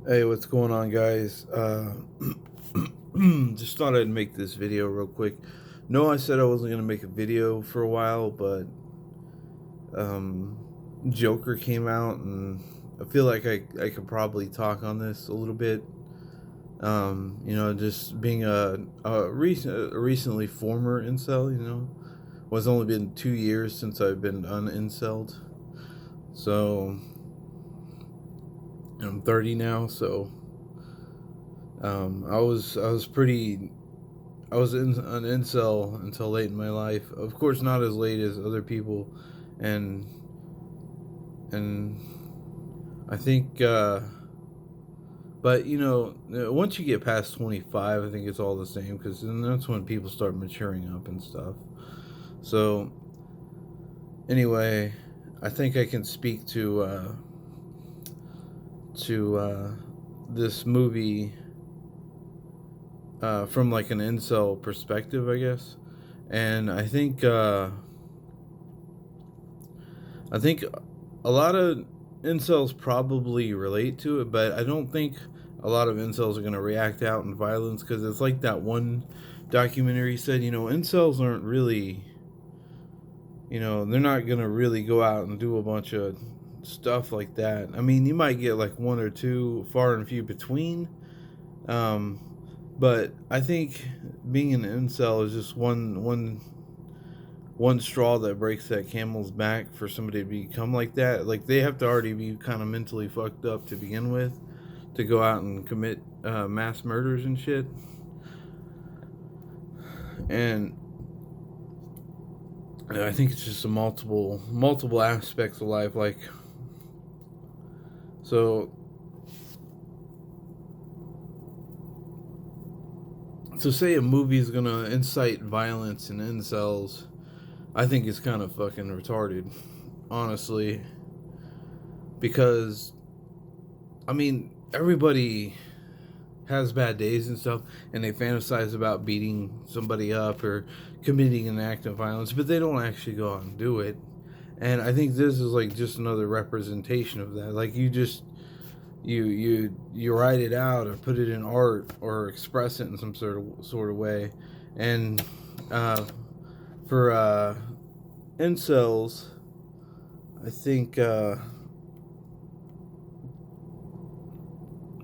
Hey, what's going on, guys? Just thought I'd make this video real quick. No, I said I wasn't gonna make a video for a while, but Joker came out, and I feel like I could probably talk on this a little bit. Just being a recently former incel, was only been 2 years since I've been unincelled. So I'm 30 now, so I was an incel until late in my life. Of course, not as late as other people, and and I think, but once you get past 25, I think it's all the same because then that's when people start maturing up and stuff. So anyway, I think I can speak to this movie from like an incel perspective, I guess. And I think a lot of incels probably relate to it, but I don't think a lot of incels are going to react out in violence because it's like that one documentary said, incels aren't really, they're not going to really go out and do a bunch of stuff like that. I mean, you might get like one or two, far and few between. Um, but I think being an incel is just one straw that breaks that camel's back for somebody to become like that. Like they have to already be kind of mentally fucked up to begin with to go out and commit mass murders and shit. And I think it's just a multiple aspects of life. Like, so to say a movie is gonna incite violence in incels, I think it's kind of fucking retarded, honestly. Because I mean, everybody has bad days and stuff, and they fantasize about beating somebody up or committing an act of violence, but they don't actually go out and do it. And I think this is like just another representation of that. Like you write it out or put it in art or express it in some sort of way. And for incels, I think I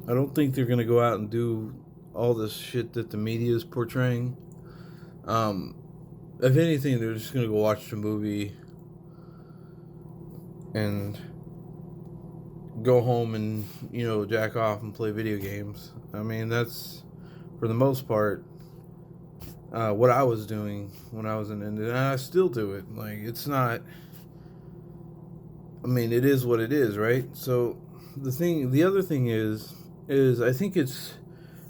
don't think they're gonna go out and do all this shit that the media is portraying. Um, if anything, they're just gonna go watch the movie and go home and jack off and play video games. I mean, that's for the most part what I was doing when I was in India, and I still do it. Like it's not. I mean, it is what it is, right? So the other thing is I think it's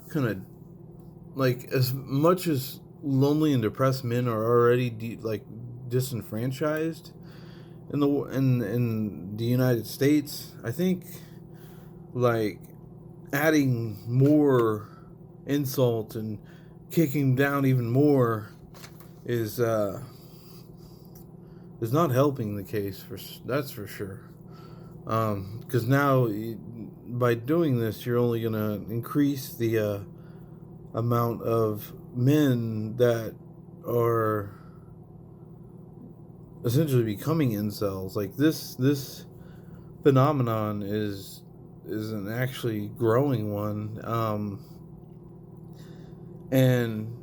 kind of like as much as lonely and depressed men are already disenfranchised in the United States. I think like adding more insult and kicking down even more is not helping the case, for that's for sure. Because now by doing this, you're only gonna increase the amount of men that are essentially becoming incels. Like this phenomenon is an actually growing one. And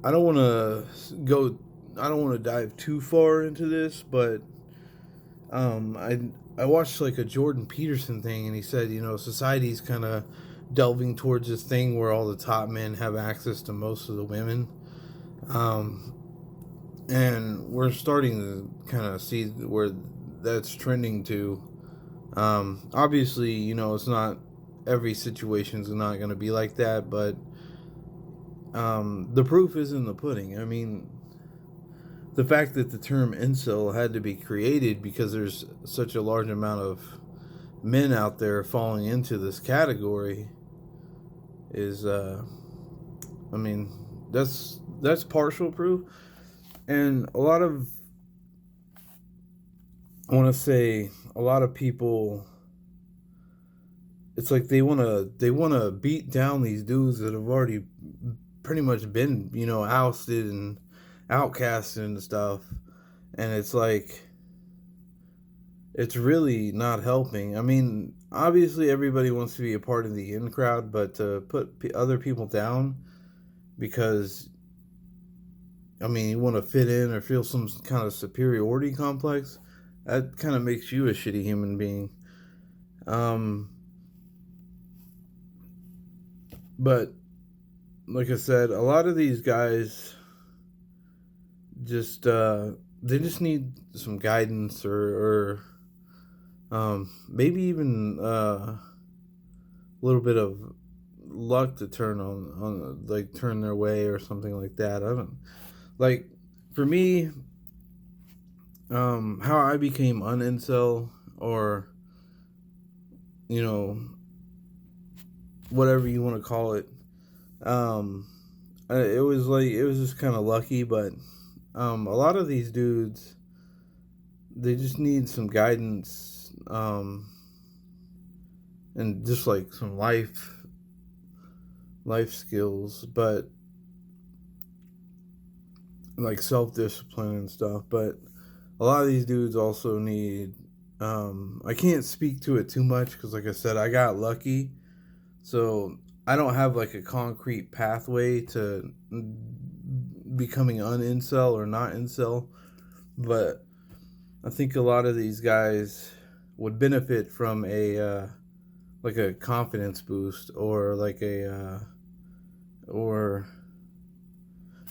I don't want to go. I don't want to dive too far into this, but I watched like a Jordan Peterson thing, and he said, society's kind of delving towards this thing where all the top men have access to most of the women, um, and we're starting to kind of see where that's trending to. Obviously, it's not every situation's not going to be like that, but the proof is in the pudding. I mean, the fact that the term incel had to be created because there's such a large amount of men out there falling into this category is, I mean, that's partial proof, and I want to say a lot of people it's like they wanna beat down these dudes that have already pretty much been, ousted and outcasted and stuff. And it's like it's really not helping. I mean, obviously everybody wants to be a part of the in crowd, but to put other people down because I mean you want to fit in or feel some kind of superiority complex, that kind of makes you a shitty human being. Um, but like I said, a lot of these guys just they just need some guidance or maybe even a little bit of luck to turn like turn their way or something like that. I don't like for me how I became unincel or you know whatever you want to call it. um it was like it was just kind of lucky, but a lot of these dudes, they just need some guidance, and just like some life skills, but like self discipline and stuff. But a lot of these dudes also need. I can't speak to it too much because, like I said, I got lucky, so I don't have like a concrete pathway to becoming unincel or not incel. But I think a lot of these guys would benefit from a like a confidence boost or like a or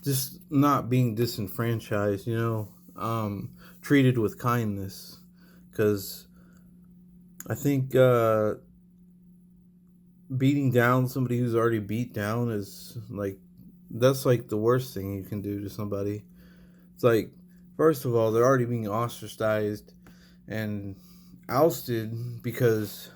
just not being disenfranchised, treated with kindness. Because I think beating down somebody who's already beat down is like, that's like the worst thing you can do to somebody. It's like, first of all, they're already being ostracized and ousted because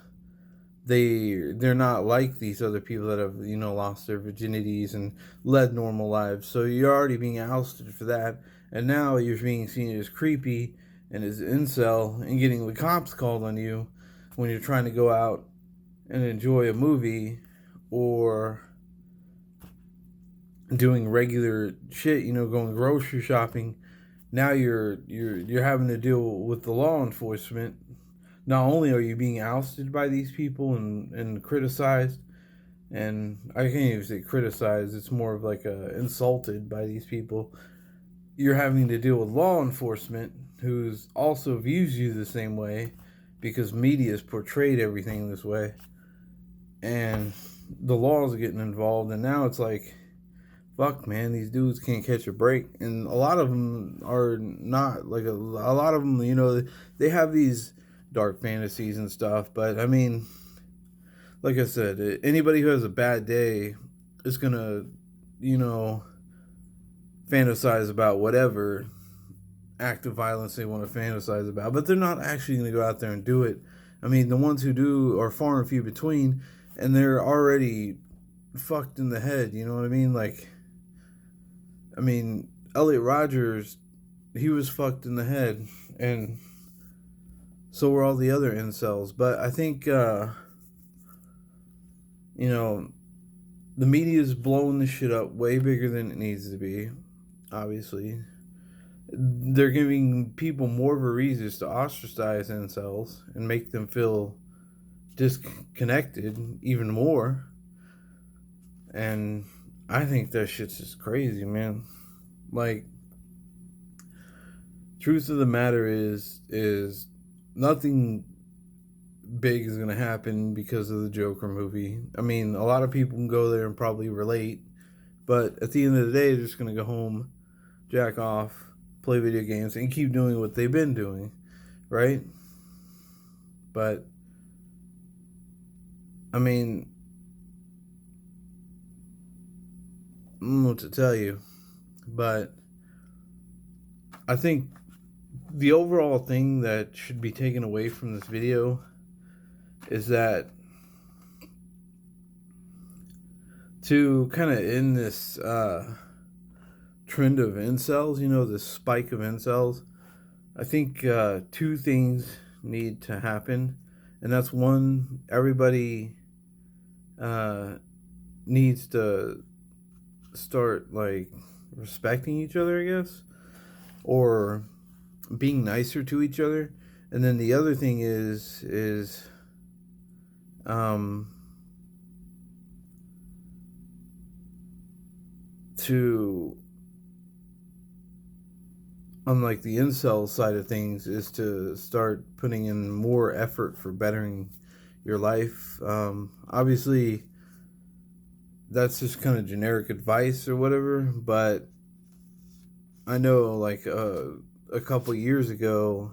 they're not like these other people that have lost their virginities and led normal lives. So you're already being ousted for that, and now you're being seen as creepy and as incel and getting the cops called on you when you're trying to go out and enjoy a movie or doing regular shit, going grocery shopping. Now you're having to deal with the law enforcement. Not only are you being ousted by these people and criticized, and I can't even say criticized, it's more of like insulted by these people. You're having to deal with law enforcement who's also views you the same way because media has portrayed everything this way. And the laws are getting involved, and now it's like, fuck, man, these dudes can't catch a break. And a lot of them are not, like, a lot of them, they have these dark fantasies and stuff. But, I mean, like I said, anybody who has a bad day is going to, fantasize about whatever act of violence they want to fantasize about. But they're not actually going to go out there and do it. I mean, the ones who do are far and few between, and they're already fucked in the head, you know what I mean? Like, I mean, Elliot Rodgers, he was fucked in the head, and so were all the other incels. But I think, the media is blowing this shit up way bigger than it needs to be, obviously. They're giving people more of a reason to ostracize incels and make them feel disconnected even more. And I think that shit's just crazy, man. Like, truth of the matter is nothing big is gonna happen because of the Joker movie. I mean, a lot of people can go there and probably relate, but at the end of the day, they're just gonna go home, jack off, play video games, and keep doing what they've been doing, right? But I mean, I don't know what to tell you, but I think the overall thing that should be taken away from this video is that to kind of end this trend of incels, this spike of incels, I think two things need to happen. And that's one, everybody uh, needs to start like respecting each other, I guess, or being nicer to each other. And then the other thing is um, to, unlike the incel side of things, is to start putting in more effort for bettering your life. Obviously, that's just kind of generic advice or whatever, but I know like a couple years ago,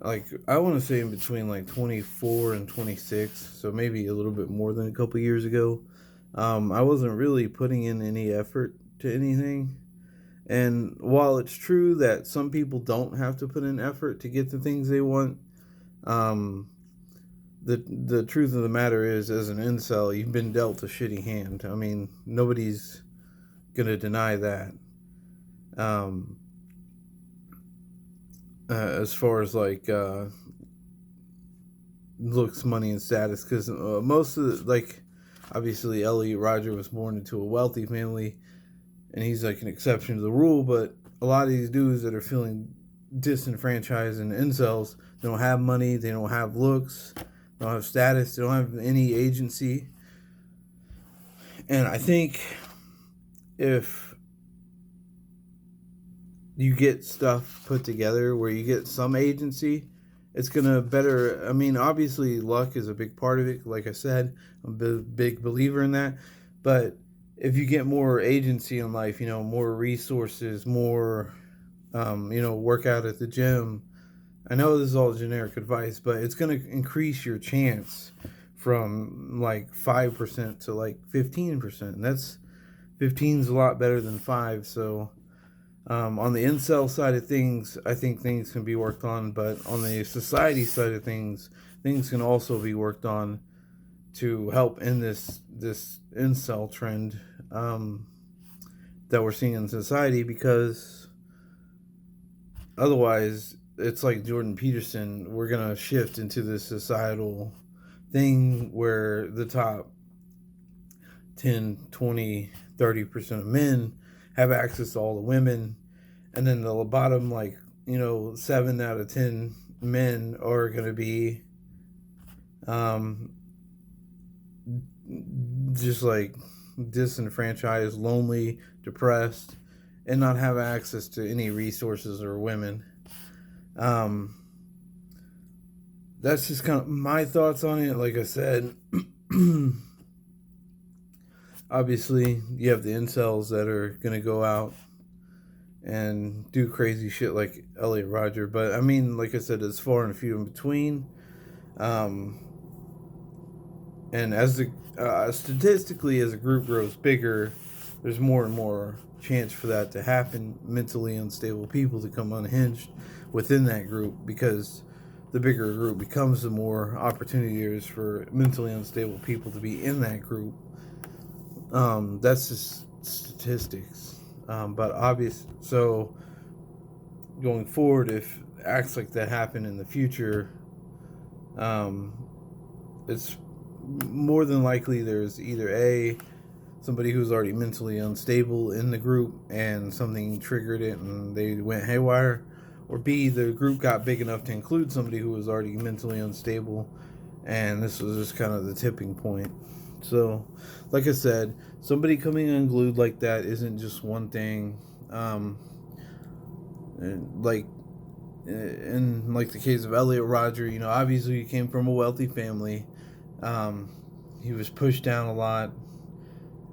like I want to say in between like 24 and 26, so maybe a little bit more than a couple years ago, I wasn't really putting in any effort to anything. And while it's true that some people don't have to put in effort to get the things they want, um, the truth of the matter is, as an incel, you've been dealt a shitty hand. I mean, nobody's gonna deny that. Um, as far as like looks, money, and status, because most of the, like, obviously Elliot Rodger was born into a wealthy family, and he's like an exception to the rule. But a lot of these dudes that are feeling disenfranchised and incels, they don't have money, they don't have looks, they don't have status, they don't have any agency. And I think if you get stuff put together where you get some agency, it's gonna better. I mean, obviously, luck is a big part of it. Like I said, I'm a big believer in that. But if you get more agency in life, more resources, more, work out at the gym. I know this is all generic advice, but it's gonna increase your chance from like 5% to like 15%. And that's 15 is a lot better than 5. So on the incel side of things, I think things can be worked on, but on the society side of things can also be worked on to help in this incel trend that we're seeing in society. Because otherwise, it's like Jordan Peterson. We're gonna shift into this societal thing where the top 10, 20, 30% of men have access to all the women, and then the bottom, like, 7 out of 10 men are going to be um, just like disenfranchised, lonely, depressed, and not have access to any resources or women. That's just kind of my thoughts on it. Like I said, obviously, you have the incels that are going to go out and do crazy shit like Elliot Rodger. But I mean, like I said, it's far and few in between. And as the statistically, as a group grows bigger, there's more and more chance for that to happen. Mentally unstable people to come unhinged within that group, because the bigger a group becomes, the more opportunity there is for mentally unstable people to be in that group. That's just statistics. But obvious. So going forward, if acts like that happen in the future, it's more than likely there's either somebody who's already mentally unstable in the group and something triggered it and they went haywire, or B, the group got big enough to include somebody who was already mentally unstable, and this was just kind of the tipping point. So, like I said, somebody coming unglued like that isn't just one thing. Like in like the case of Elliot Rodger, obviously he came from a wealthy family. He was pushed down a lot.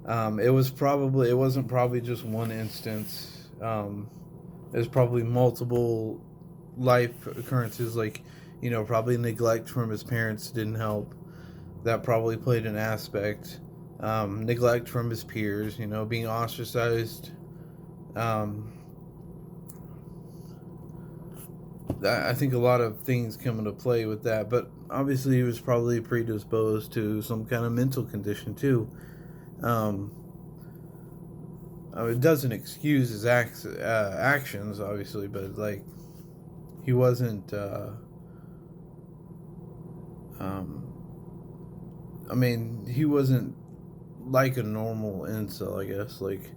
It wasn't probably just one instance. It was probably multiple life occurrences, like, probably neglect from his parents didn't help. That probably played an aspect. Neglect from his peers, being ostracized. I think a lot of things come into play with that, but obviously he was probably predisposed to some kind of mental condition too. It doesn't excuse his actions, obviously, but like he wasn't um, I mean, he wasn't like a normal incel, I guess. Like,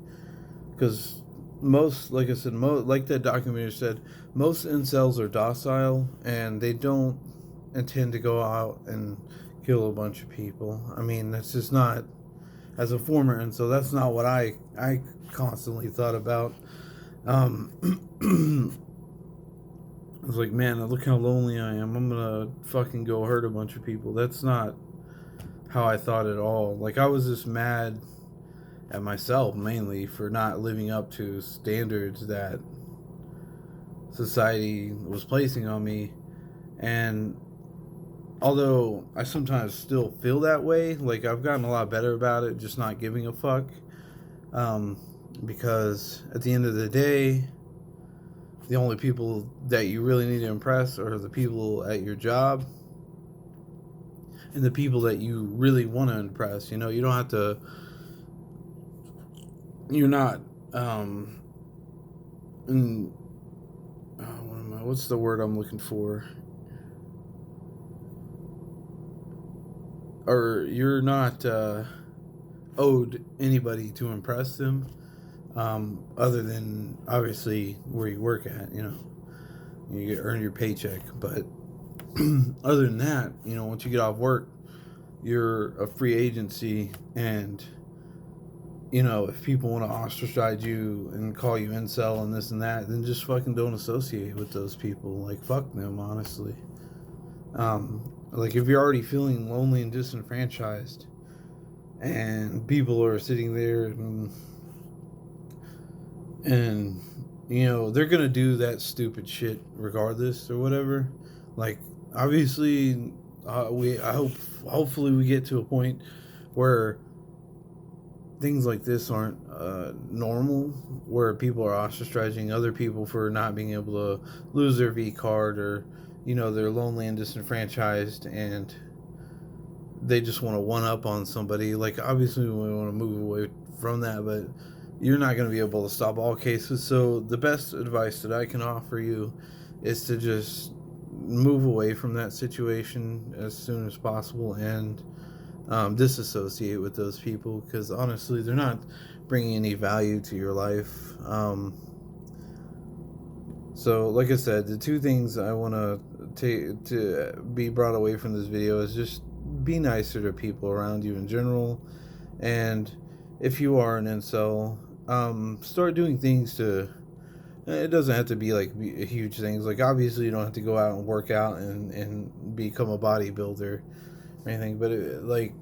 because most, like I said, like that documentary said, most incels are docile and they don't intend to go out and kill a bunch of people. I mean, that's just not, as a former incel, that's not what I constantly thought about. I was like, man, look how lonely I am. I'm gonna fucking go hurt a bunch of people. That's not how I thought at all. Like, I was just mad at myself mainly for not living up to standards that society was placing on me. And although I sometimes still feel that way, like, I've gotten a lot better about it, just not giving a fuck. Um, because at the end of the day, the only people that you really need to impress are the people at your job and the people that you really want to impress. You know, you don't have to. You're not. In, what's the word I'm looking for? Or you're not owed anybody to impress them, other than obviously where you work at. You know, you earn your paycheck, but other than that, you know, once you get off work, you're a free agency, and you know, if people want to ostracize you and call you incel and this and that, then just fucking don't associate with those people. Like, fuck them, honestly. Like, if you're already feeling lonely and disenfranchised, and people are sitting there and you know, they're gonna do that stupid shit regardless or whatever. Like, obviously, hopefully we get to a point where things like this aren't normal, where people are ostracizing other people for not being able to lose their V card, or you know, they're lonely and disenfranchised and they just want to one up on somebody. Like, obviously we want to move away from that, but you're not going to be able to stop all cases. So the best advice that I can offer you is to just move away from that situation as soon as possible and disassociate with those people, because honestly, they're not bringing any value to your life. So, like I said, the two things I want to be brought away from this video is just be nicer to people around you in general, and if you are an incel, start doing things to. It doesn't have to be like huge things. Like, obviously, you don't have to go out and work out and become a bodybuilder or anything, but like,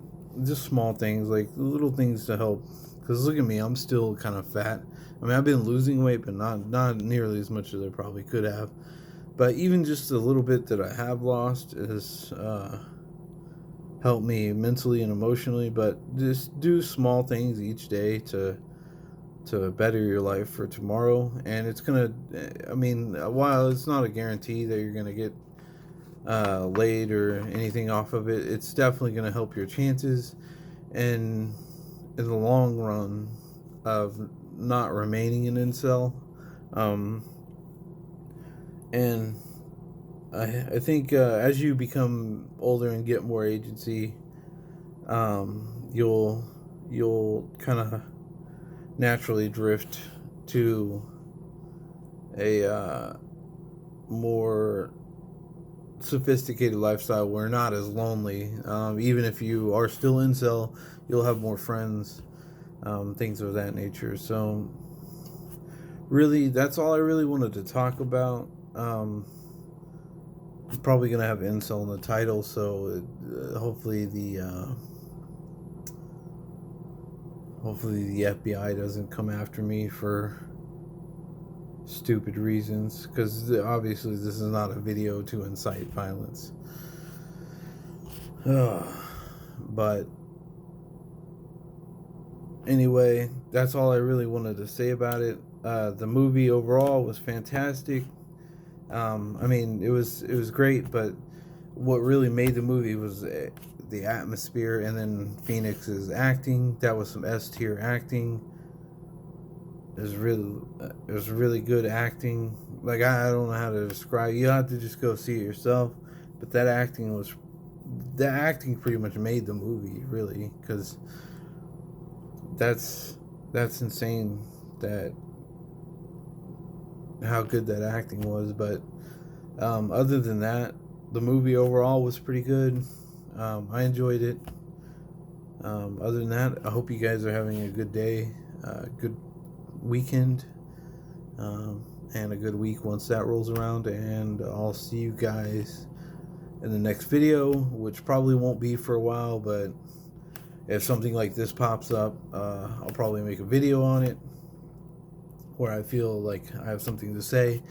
just small things, like little things to help. Because look at me, I'm still kind of fat. I mean, I've been losing weight, but not nearly as much as I probably could have. But even just a little bit that I have lost has helped me mentally and emotionally. But just do small things each day to better your life for tomorrow. And it's gonna, I mean, while it's not a guarantee that you're gonna get laid or anything off of it, it's definitely going to help your chances and in the long run of not remaining an incel. And I think as you become older and get more agency, you'll kind of naturally drift to a more sophisticated lifestyle where not as lonely. Even if you are still incel, you'll have more friends, things of that nature. So really, that's all I really wanted to talk about. I'm probably gonna have incel in the title, so hopefully the FBI doesn't come after me for stupid reasons, because obviously this is not a video to incite violence. But anyway, that's all I really wanted to say about it. The movie overall was fantastic. I mean, it was great, but what really made the movie was the atmosphere, and then Phoenix's acting. That was some S tier acting. It was really good acting. Like, I don't know how to describe it. You have to just go see it yourself. But that acting was the acting pretty much made the movie, really, because that's insane, that how good that acting was. But other than that, the movie overall was pretty good. I enjoyed it. Other than that, I hope you guys are having a good day, good weekend, and a good week once that rolls around. And I'll see you guys in the next video, which probably won't be for a while, but if something like this pops up, I'll probably make a video on it where I feel like I have something to say.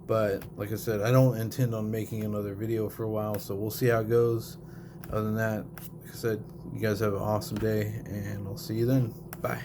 But like I said, I don't intend on making another video for a while, so we'll see how it goes. Other than that, like I said, you guys have an awesome day, and I'll see you then. Bye.